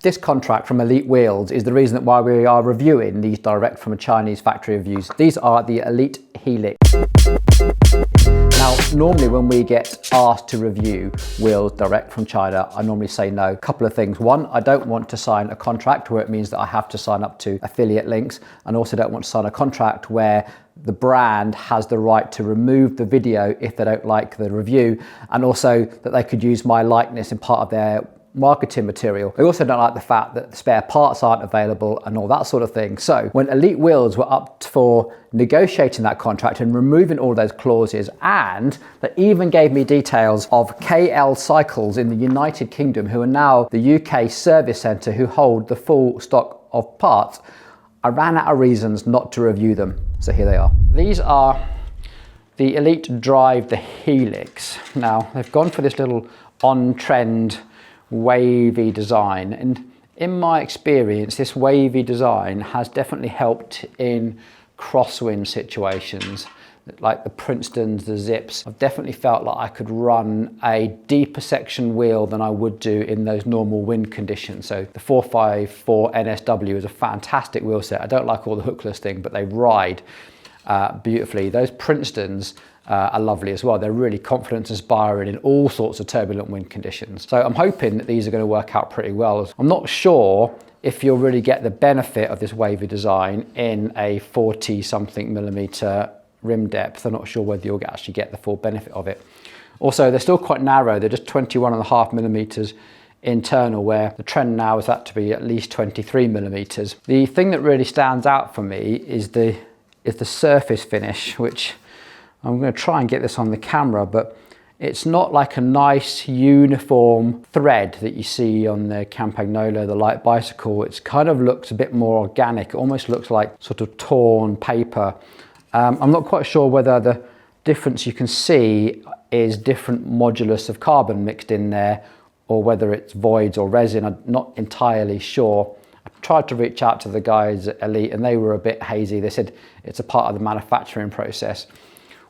This contract from Elite Wheels is the reason why we are reviewing these direct from a Chinese factory reviews. These are the Elite Helix. Now, normally when we get asked to review wheels direct from China, I normally say no. A couple of things. One, I don't want to sign a contract where it means that I have to sign up to affiliate links, and also don't want to sign a contract where the brand has the right to remove the video if they don't like the review, and also that they could use my likeness in part of their marketing material. I also don't like the fact that the spare parts aren't available and all that sort of thing. So when Elite Wheels were up for negotiating that contract and removing all those clauses, and they even gave me details of KL Cycles in the United Kingdom, who are now the UK service centre who hold the full stock of parts, I ran out of reasons not to review them. So here they are. These are the Elite Drive, the Helix. Now they've gone for this little on-trend wavy design, and in my experience this wavy design has definitely helped in crosswind situations like the Princetons, the Zips. I've definitely felt like I could run a deeper section wheel than I would do in those normal wind conditions. So the 454 NSW is a fantastic wheel set. I don't like all the hookless thing, but they ride beautifully. Those Princetons are lovely as well. They're really confidence inspiring in all sorts of turbulent wind conditions. So I'm hoping that these are going to work out pretty well. I'm not sure if you'll really get the benefit of this wavy design in a 40 something millimeter rim depth. I'm not sure whether you'll actually get the full benefit of it. Also, they're still quite narrow. They're just 21.5 millimeters internal, where the trend now is that to be at least 23 millimeters. The thing that really stands out for me is the surface finish, which I'm going to try and get this on the camera, but it's not like a nice uniform thread that you see on the Campagnolo, the light bicycle. It kind of looks a bit more organic. It almost looks like sort of torn paper. I'm not quite sure whether the difference you can see is different modulus of carbon mixed in there, or whether it's voids or resin. I'm not entirely sure. I tried to reach out to the guys at Elite and they were a bit hazy. They said it's a part of the manufacturing process.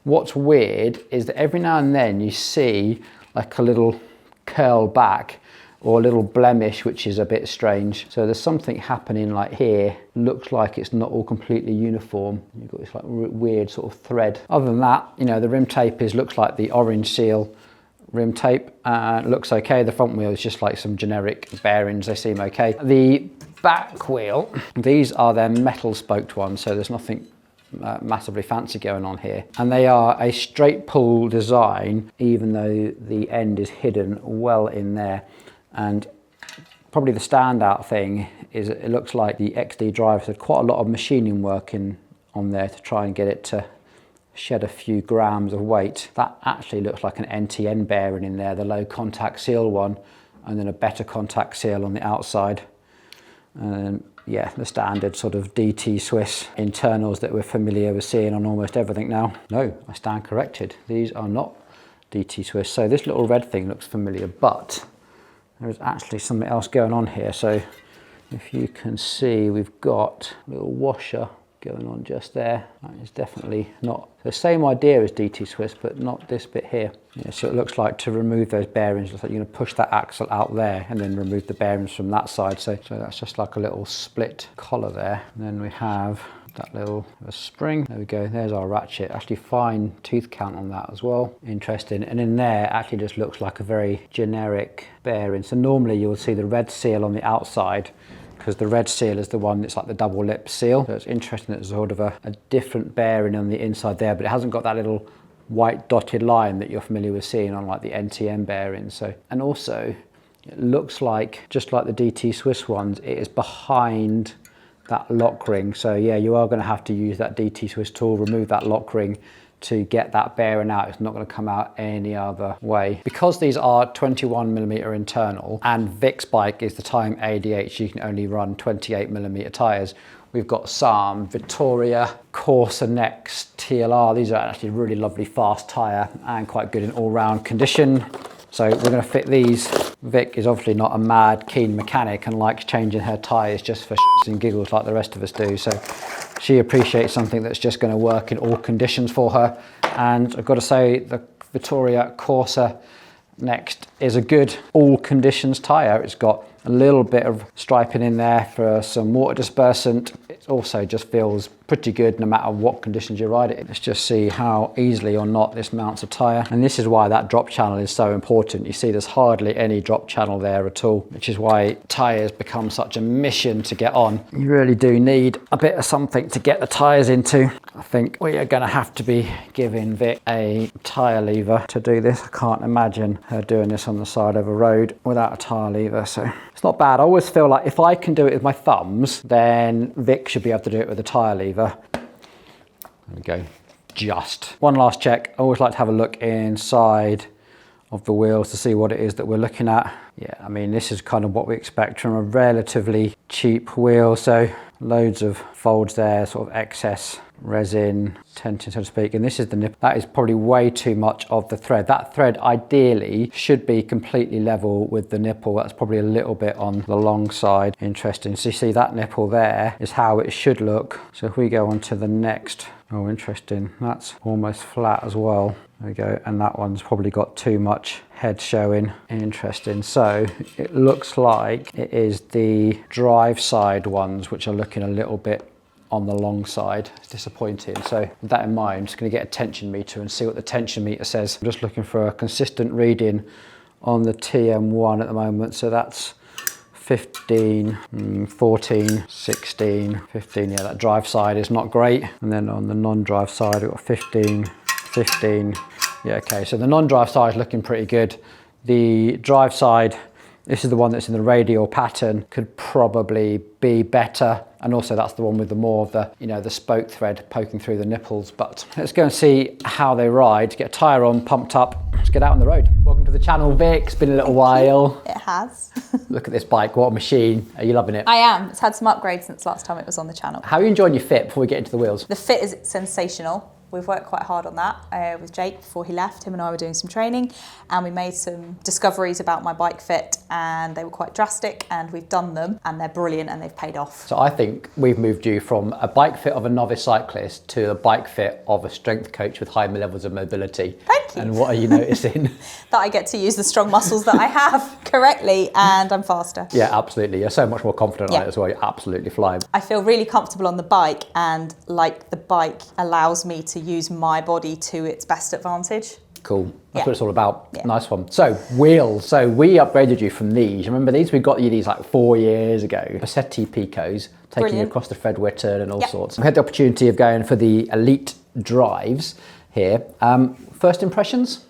What's weird is that every now and then you see like a little curl back or a little blemish, which is a bit strange. So there's something happening like here. Looks like it's not all completely uniform. You've got this like weird sort of thread. Other than that, you know, the rim tape looks like the orange seal rim tape. Looks okay. The front wheel is just like some generic bearings. They seem okay. The back wheel, these are their metal spoked ones, so there's nothing massively fancy going on here, and they are a straight pull design, even though the end is hidden well in there. And probably the standout thing is it looks like the XD drive had quite a lot of machining work on there to try and get it to shed a few grams of weight. That actually looks like an NTN bearing in there, the low contact seal one, and then a better contact seal on the outside. And yeah, the standard sort of DT Swiss internals that we're familiar with seeing on almost everything now. No, I stand corrected. These are not DT Swiss. So this little red thing looks familiar, but there's actually something else going on here. So if you can see, we've got a little washer going on just there. That is definitely not the same idea as DT Swiss, but not this bit here. Yeah, so it looks like to remove those bearings, looks like you're going to push that axle out there and then remove the bearings from that side. So that's just like a little split collar there. And then we have that little spring. There we go. There's our ratchet. Actually fine tooth count on that as well. Interesting. And in there actually just looks like a very generic bearing. So normally you will see the red seal on the outside, because the red seal is the one that's like the double lip seal. So it's interesting that there's sort of a different bearing on the inside there, but it hasn't got that little white dotted line that you're familiar with seeing on like the NTM bearings. So, and also it looks like, just like the DT Swiss ones, it is behind that lock ring. So yeah, you are going to have to use that DT Swiss tool, remove that lock ring to get that bearing out. It's not going to come out any other way. Because these are 21mm internal and Vic's bike is the Time ADH, you can only run 28mm tyres. We've got some Vittoria Corsa Next TLR. These are actually really lovely fast tyre and quite good in all-round condition. So we're going to fit these. Vic is obviously not a mad keen mechanic and likes changing her tyres just for shits and giggles like the rest of us do. So she appreciates something that's just going to work in all conditions for her. And I've got to say, the Vittoria Corsa Next is a good all conditions tyre. It's got A little bit of striping in there for some water dispersant. It also just feels pretty good no matter what conditions you ride it in. Let's just see how easily or not this mounts a tyre. And this is why that drop channel is so important. You see there's hardly any drop channel there at all, which is why tyres become such a mission to get on. You really do need a bit of something to get the tyres into. I think we are going to have to be giving Vic a tyre lever to do this. I can't imagine her doing this on the side of a road without a tyre lever, so it's not bad. I always feel like if I can do it with my thumbs, then Vic should be able to do it with a tyre lever. There we go. Just. One last check. I always like to have a look inside of the wheels to see what it is that we're looking at. Yeah, I mean, this is kind of what we expect from a relatively cheap wheel. So loads of folds there, sort of excess resin tenting, so to speak. And this is the nipple. That is probably way too much of the thread. That thread ideally should be completely level with the nipple. That's probably a little bit on the long side. Interesting. So you see that nipple there is how it should look. So if we go on to the next, oh, interesting. That's almost flat as well. There we go. And that one's probably got too much head showing. Interesting. So it looks like it is the drive side ones which are looking a little bit on the long side. It's disappointing. So with that in mind, I'm just going to get a tension meter and see what the tension meter says. I'm just looking for a consistent reading on the TM1 at the moment. So that's 15, 14, 16, 15. Yeah, that drive side is not great. And then on the non-drive side, we've got 15, 15. Yeah, okay. So the non-drive side is looking pretty good. The drive side, this is the one that's in the radial pattern, could probably be better. And also that's the one with the more of the, you know, the spoke thread poking through the nipples. But let's go and see how they ride. Get a tyre on, pumped up. Let's get out on the road. Welcome to the channel, Vic. It's been a little while. It has. Look at this bike, what a machine. Are you loving it? I am. It's had some upgrades since last time it was on the channel. How are you enjoying your fit before we get into the wheels? The fit is sensational. We've worked quite hard on that with Jake before he left. Him and I were doing some training and we made some discoveries about my bike fit and they were quite drastic and we've done them and they're brilliant and they've paid off. So I think we've moved you from a bike fit of a novice cyclist to a bike fit of a strength coach with high levels of mobility. Thank you. And what are you noticing? That I get to use the strong muscles that I have correctly and I'm faster. Yeah, absolutely. You're so much more confident on it as well. You're absolutely flying. I feel really comfortable on the bike and like the bike allows me to use my body to its best advantage. Cool. That's what it's all about. Yeah. Nice one. So wheels. So we upgraded you from these. Remember these? We got you these like 4 years ago. Passetti Picos, taking you across the Fred Whitton and all sorts. We had the opportunity of going for the Elite drives here. First impressions?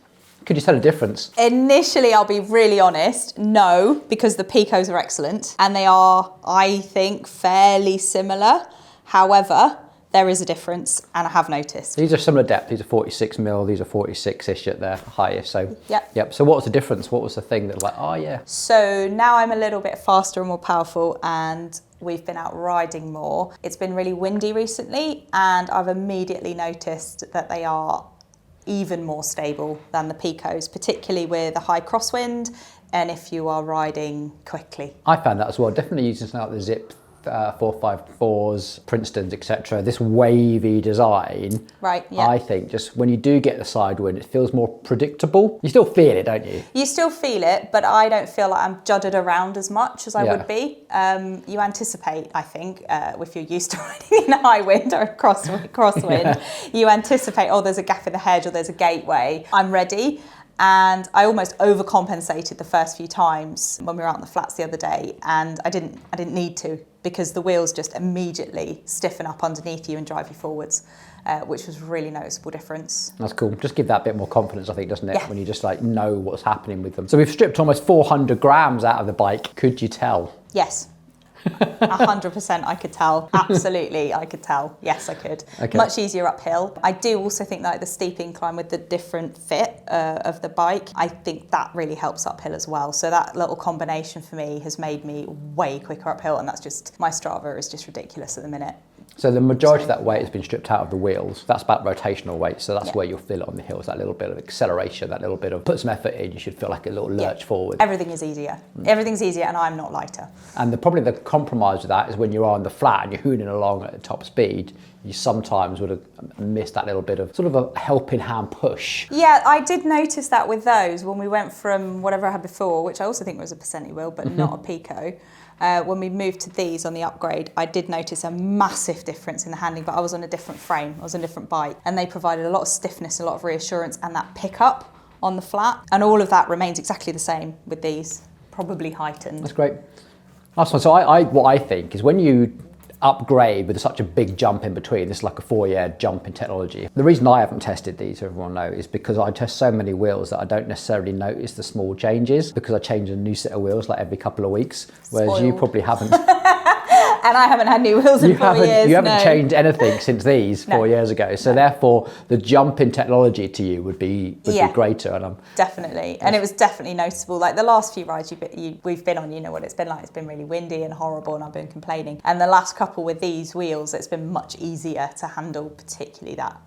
Could you tell a difference? Initially, I'll be really honest, no, because the Picos are excellent and they are, I think, fairly similar. However, there is a difference and I have noticed. These are similar depth. These are 46 mil, these are 46-ish at their highest. So yep. So what was the difference? What was the thing that was like, oh yeah? So now I'm a little bit faster and more powerful and we've been out riding more. It's been really windy recently and I've immediately noticed that they are even more stable than the Picos, particularly with a high crosswind and if you are riding quickly. I found that as well. Definitely using something like the Zip 454s, Princetons, etc. This wavy design, right? Yeah. I think just when you do get the side wind, it feels more predictable. You still feel it, don't you? You still feel it, but I don't feel like I'm judded around as much as I would be. You anticipate, I think, if you're used to riding in high wind or crosswind, you anticipate, oh, there's a gap in the hedge or there's a gateway. I'm ready. And I almost overcompensated the first few times when we were out on the flats the other day, and I didn't need to because the wheels just immediately stiffen up underneath you and drive you forwards, which was a really noticeable difference. That's cool. Just give that a bit more confidence, I think, doesn't it? Yeah. When you just like know what's happening with them. So we've stripped almost 400 grams out of the bike. Could you tell? Yes. 100% I could tell. Absolutely, I could tell. Yes, I could. Okay. Much easier uphill. I do also think that the steep incline with the different fit of the bike, I think that really helps uphill as well. So that little combination for me has made me way quicker uphill, and that's just, my Strava is just ridiculous at the minute. So the majority of that weight has been stripped out of the wheels. That's about rotational weight. So that's where you'll feel it on the hills, that little bit of acceleration, that little bit of put some effort in, you should feel like a little lurch forward. Everything is easier. Everything's easier and I'm not lighter. And probably the compromise with that is when you're on the flat and you're hooning along at top speed, you sometimes would have missed that little bit of sort of a helping hand push. Yeah, I did notice that with those when we went from whatever I had before, which I also think was a Percenti wheel, but not a Pico. When we moved to these on the upgrade, I did notice a massive difference in the handling, but I was on a different frame, I was on a different bike, and they provided a lot of stiffness, a lot of reassurance, and that pickup on the flat, and all of that remains exactly the same with these, probably heightened. That's great. Last one. So what I think is when you upgrade with such a big jump in between, this is like a 4-year jump in technology. The reason I haven't tested these, so everyone knows, is because I test so many wheels that I don't necessarily notice the small changes, because I change a new set of wheels like every couple of weeks, whereas you probably haven't. And I haven't had new wheels in 4 years. You haven't changed anything since these 4 years ago. So therefore, the jump in technology to you would be greater. And definitely. And it was definitely noticeable. Like the last few rides we've been on, you know what it's been like. It's been really windy and horrible and I've been complaining. And the last couple with these wheels, it's been much easier to handle, particularly that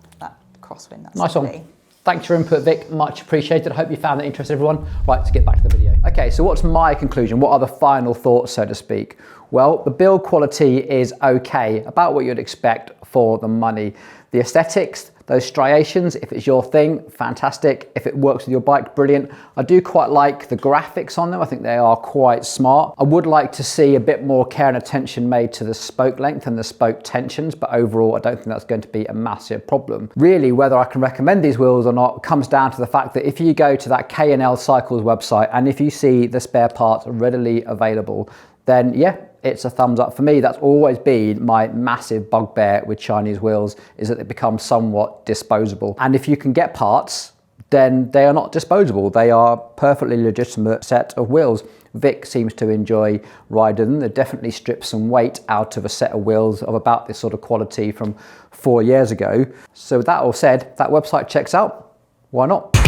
crosswind. That's nice lovely. one. Thanks for your input, Vic. Much appreciated. I hope you found that interesting, everyone. Right, let's get back to the video. Okay, so what's my conclusion? What are the final thoughts, so to speak? Well, the build quality is okay, about what you'd expect for the money. The aesthetics, those striations, if it's your thing, fantastic. If it works with your bike, brilliant. I do quite like the graphics on them. I think they are quite smart. I would like to see a bit more care and attention made to the spoke length and the spoke tensions, but overall, I don't think that's going to be a massive problem. Really, whether I can recommend these wheels or not comes down to the fact that if you go to that K&L Cycles website and if you see the spare parts readily available, then yeah, it's a thumbs up for me. That's always been my massive bugbear with Chinese wheels, is that they become somewhat disposable. And if you can get parts, then they are not disposable. They are perfectly legitimate set of wheels. Vic seems to enjoy riding them. They definitely strip some weight out of a set of wheels of about this sort of quality from 4 years ago. So with that all said, that website checks out. Why not?